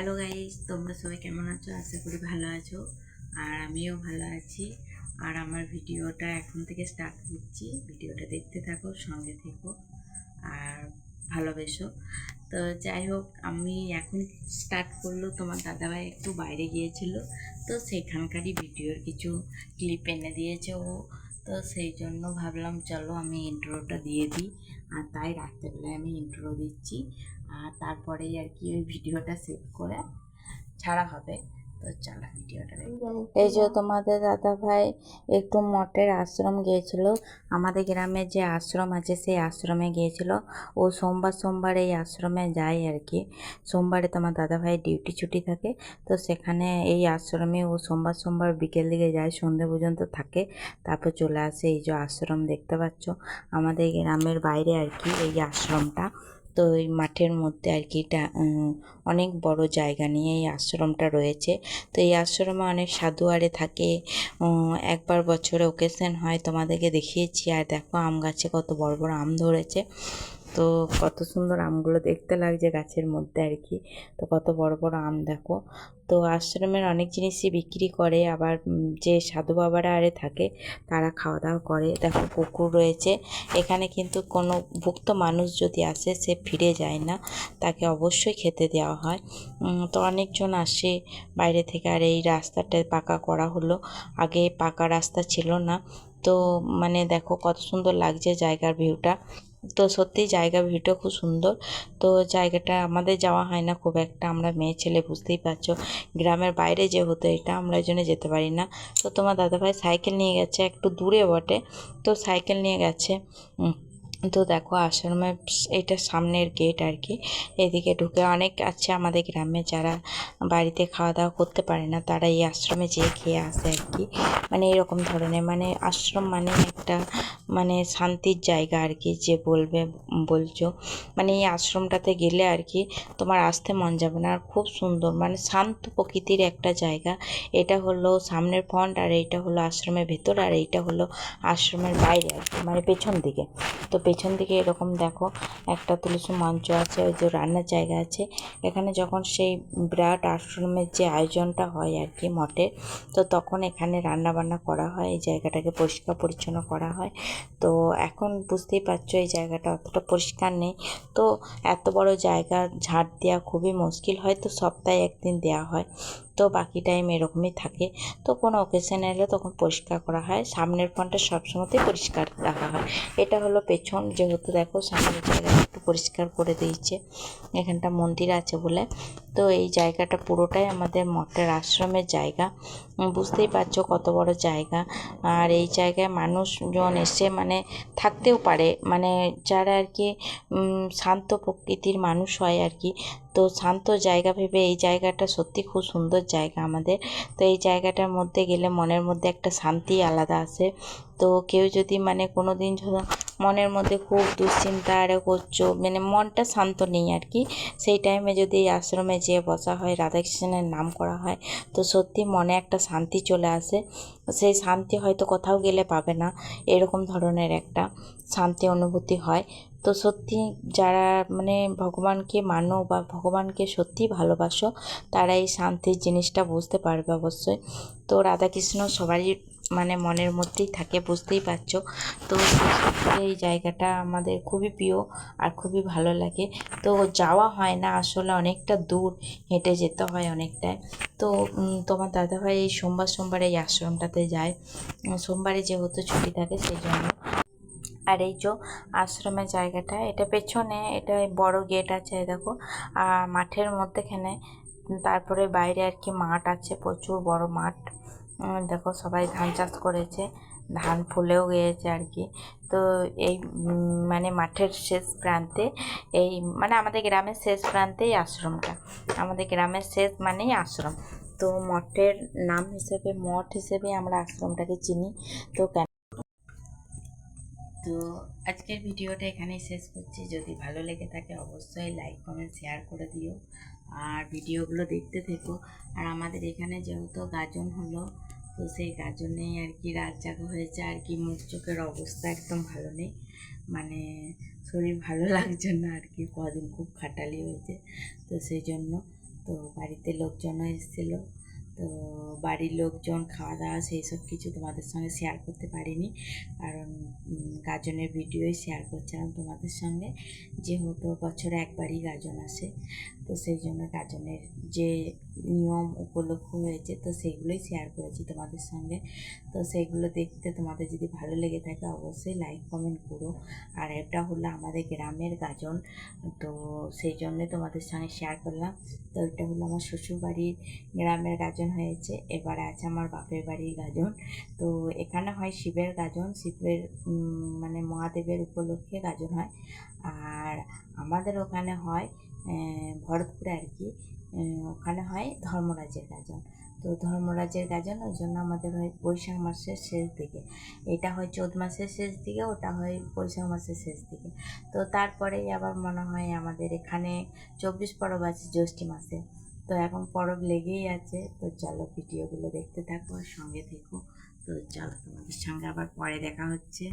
Hello guys, তোমরা সবাই কেমন আছো? আশা করি ভালো আছো। আর আমিও ভালো আছি। আর আমার ভিডিওটা এখন থেকে স্টার্ট করছি। ভিডিওটা দেখতে থাকো, সঙ্গে থেকো আর ভালোবেসো। তো যাই হোক, আমি এখন স্টার্ট করলো। তোমার দাদাভাই একটু বাইরে গিয়েছিল, তো সেখানকারই ভিডিওর কিছু ক্লিপ এনে দিয়েছে ও। তো সেই জন্য ভাবলাম চলো আমি ইন্ট্রোটা দিয়ে দিই। আর তাই রাত্রেবেলায় আমি ইন্ট্রো দিচ্ছি। আর তারপরেই আর কি ওই ভিডিওটা সেভ করে ছাড়া হবে। তো চলো ভিডিওটা এই যে তোমাদের দাদা ভাই একটু মঠের আশ্রম গিয়েছিল। আমাদের গ্রামে যে আশ্রম আছে সেই আশ্রমে গিয়েছিল। ও সোমবার সোমবার এই আশ্রমে যায় আর কি। সোমবারে তোমার দাদা ভাই ডিউটি ছুটি থাকে, তো সেখানে এই আশ্রমে ও সোমবার সোমবার বিকেল দিকে যায়, সন্ধে পর্যন্ত থাকে, তারপর চলে আসে। এই যে আশ্রম দেখতে পাচ্ছ আমাদের গ্রামের বাইরে আর কি এই আশ্রমটা। তো এই মাঠের মধ্যে আর কি এটা অনেক বড় জায়গা নিয়ে এই আশ্রমটা রয়েছে। তো এই আশ্রমে অনেক সাধু আরে থাকে। একবার বছরে ওকেশন হয়, তোমাদেরকে দেখিয়েছি। আর দেখো আম গাছে কত বড় বড় আম ধরেছে। তো কত সুন্দর আমগুলো দেখতে লাগছে গাছের মধ্যে আর কি। তো কত বড় বড় আম দেখো। তো আশ্রমের অনেক জিনিসই বিক্রি করে। আবার যে সাধু বাবারা আরে থাকে তারা খাওয়া দাওয়া করে। দেখো পুকুর রয়েছে এখানে, কিন্তু কোনো ভুক্ত মানুষ যদি আসে সে ফিরে যায় না, তাকে অবশ্যই খেতে দেওয়া হয়। তো অনেকজন আসে বাইরে থেকে। আর এই রাস্তাটা পাকা করা হলো, আগে পাকা রাস্তা ছিল না। তো মানে দেখো কত সুন্দর লাগছে জায়গার ভিউটা। তো সত্যি জায়গা ভিউটা খুব সুন্দর। তো জায়গাটা আমাদের যাওয়া হয় না খুব একটা, আমরা মেয়ে ছেলে বুঝতেই পারছো, গ্রামের বাইরে যে হতো এটা আমরা এই জন্য যেতে পারি না। তো তোমার দাদাভাই সাইকেল নিয়ে গেছে, একটু দূরে বটে, তো সাইকেল নিয়ে গেছে। তো দেখো আশ্রমের এটা সামনের গেট আর কি। এদিকে ঢুকে অনেক আছে আমাদের গ্রামে যারা বাড়িতে খাওয়া দাওয়া করতে পারে না, তারা এই আশ্রমে যেয়ে খেয়ে আসে আর কি। মানে এরকম ধরনের, মানে আশ্রম মানে একটা মানে শান্তির জায়গা আর কি। যে বলছো মানে এই আশ্রমটাতে গেলে আর কি তোমার আসতে মন যাবে না। আর খুব সুন্দর, মানে শান্ত প্রকৃতির একটা জায়গা। এটা হলো সামনের ফ্রন্ট, আর এইটা হলো আশ্রমের ভেতর, আর এইটা হলো আশ্রমের বাইরে আর কি, মানে পেছন দিকে। তো পেছন দিকে এরকম দেখো একটা তুলসী মঞ্চ আছে, ওই যে রান্নার জায়গা আছে। এখানে যখন সেই বিরাট আশ্রমের যে আয়োজনটা হয় আর কি মঠের, তো তখন এখানে রান্না বান্না করা হয়, এই জায়গাটাকে পরিষ্কার পরিচ্ছন্ন করা হয়। তো এখন বুঝতেই পারছো এই জায়গাটা অতটা পরিষ্কার নেই। তো এত বড় জায়গা ঝাড় দেওয়া খুবই মুশকিল, হয়তো সপ্তাহে একদিন দেওয়া হয়, তো বাকি টাইম এরকমই থাকে। তো কোনো অকেশন এলে তখন পরিষ্কার করা হয়। সামনের ফ্রন্টটা সবসময়তেই পরিষ্কার রাখা হয়। এটা হলো পেছন, যেহেতু দেখো সামনের জায়গাটা একটু পরিষ্কার করে দিয়েছে, এখানটা মন্দির আছে বলে। তো এই জায়গাটা পুরোটাই আমাদের মঠের আশ্রমের জায়গা। বুঝতেই পারছো কত বড় জায়গা। আর এই জায়গায় মানুষজন এসে মানে থাকতেও পারে, মানে যারা আর কি শান্ত প্রকৃতির মানুষ হয় আর কি। তো শান্ত জায়গা ভেবে এই জায়গাটা সত্যি খুব সুন্দর জায়গা আমাদের। তো এই জায়গাটার মধ্যে গেলে মনের মধ্যে একটা শান্তি আলাদা আসে। তো কেউ যদি মানে কোনো দিন মনের মধ্যে খুব দুশ্চিন্তা আরে করছো, মানে মনটা শান্ত নেই আর কি, সেই টাইমে যদি এই আশ্রমে যেয়ে বসা হয়, রাধাকৃষ্ণের নাম করা হয়, তো সত্যি মনে একটা শান্তি চলে আসে। সেই শান্তি হয়তো কোথাও গেলে পাবে না, এরকম ধরনের একটা শান্তি অনুভূতি হয়। তো সত্যি যারা মানে ভগবানকে মানো বা ভগবানকে সত্যিই ভালোবাসো, তারা এই শান্তির জিনিসটা বুঝতে পারবে অবশ্যই। তো রাধাকৃষ্ণ সবারই মানে মনের মধ্যেই থাকে, বুঝতেই পারছো। তো এই জায়গাটা আমাদের খুবই প্রিয় আর খুবই ভালো লাগে। তো যাওয়া হয় না আসলে, অনেকটা দূর হেঁটে যেতে হয় অনেকটাই। তো তোমার দাদাভাই এই সোমবার সোমবার এই আশ্রমটাতে যায়, সোমবারে যেহেতু ছুটি থাকে সেই জন্য। আর এই যে আশ্রমের জায়গাটা, এটা পেছনে এটা বড় গেট আছে দেখো। আর মাঠের মধ্যেখানে তারপরে বাইরে আর কি মাঠ আছে, প্রচুর বড় মাঠ। দেখো সবাই ধান চাষ করেছে, ধান ফুলেও গিয়েছে আর কি। তো এই মানে মাঠের শেষ প্রান্তে এই মানে আমাদের গ্রামের শেষ প্রান্তেই আশ্রমটা। আমাদের গ্রামের শেষ মানেই আশ্রম। তো মঠের নাম হিসেবে, মঠ হিসেবে আমরা আশ্রমটাকে চিনি। তো তো আজকের ভিডিওটা এখানেই শেষ করছি। যদি ভালো লেগে থাকে অবশ্যই লাইক কমেন্ট শেয়ার করে দিও, আর ভিডিওগুলো দেখতে থেকো। আর আমাদের এখানে যেহেতু গাজন হলো, তো সেই গাজনেই আর কি রাত জাগা হয়েছে আর কি। মুখ চোখের অবস্থা একদম ভালো নেই, মানে শরীর ভালো লাগছে না আর কি, কদিন খুব খাটালি হয়েছে, তো সেই জন্য। তো তো বাড়িতে লোকজনও এসেছিলো। তো বাড়ির লোকজন খাওয়া দাওয়া সেই সব কিছু তোমাদের সঙ্গে শেয়ার করতে পারিনি, কারণ গাজনের ভিডিওই শেয়ার করছিলাম তোমাদের সঙ্গে, যেহেতু বছরে একবারই গাজন আসে। তো সেই জন্য গাজনের যে নিয়ম উপলক্ষ হয়েছে তো সেগুলোই শেয়ার করেছি তোমাদের সঙ্গে। তো সেইগুলো দেখতে তোমাদের যদি ভালো লেগে থাকে অবশ্যই লাইক কমেন্ট করো। আর এটা হলো আমাদের গ্রামের গাজন, তো সেই জন্যই তোমাদের সঙ্গে শেয়ার করলাম। তো এটা হলো আমার শ্বশুরবাড়ির গ্রামের গাজন হয়েছে, এবারে আছে আমার বাপের বাড়ির গাজন। তো এখানে হয় শিবের গাজন, শিবের মানে মহাদেবের উপলক্ষে গাজন হয়। আর আমাদের ওখানে হয় ভরতপুরে আর কি, ওখানে হয় ধর্মরাজের গাজন। তো ধর্মরাজের গাজন ওই জন্য আমাদের হয় বৈশাখ মাসের শেষ দিকে, এটা হয় চৈত মাসের শেষ দিকে, ওটা হয় বৈশাখ মাসের শেষ দিকে। তো তারপরেই আবার মনে হয় আমাদের এখানে 24 পরব আছে জ্যৈষ্ঠী মাসে। তো এখন পরব লেগেই আছে। তো চলো ভিডিওগুলো দেখতে থাকো আর সঙ্গে থেকো। তো চলো তোমাদের সঙ্গে আবার পরে দেখা হচ্ছে।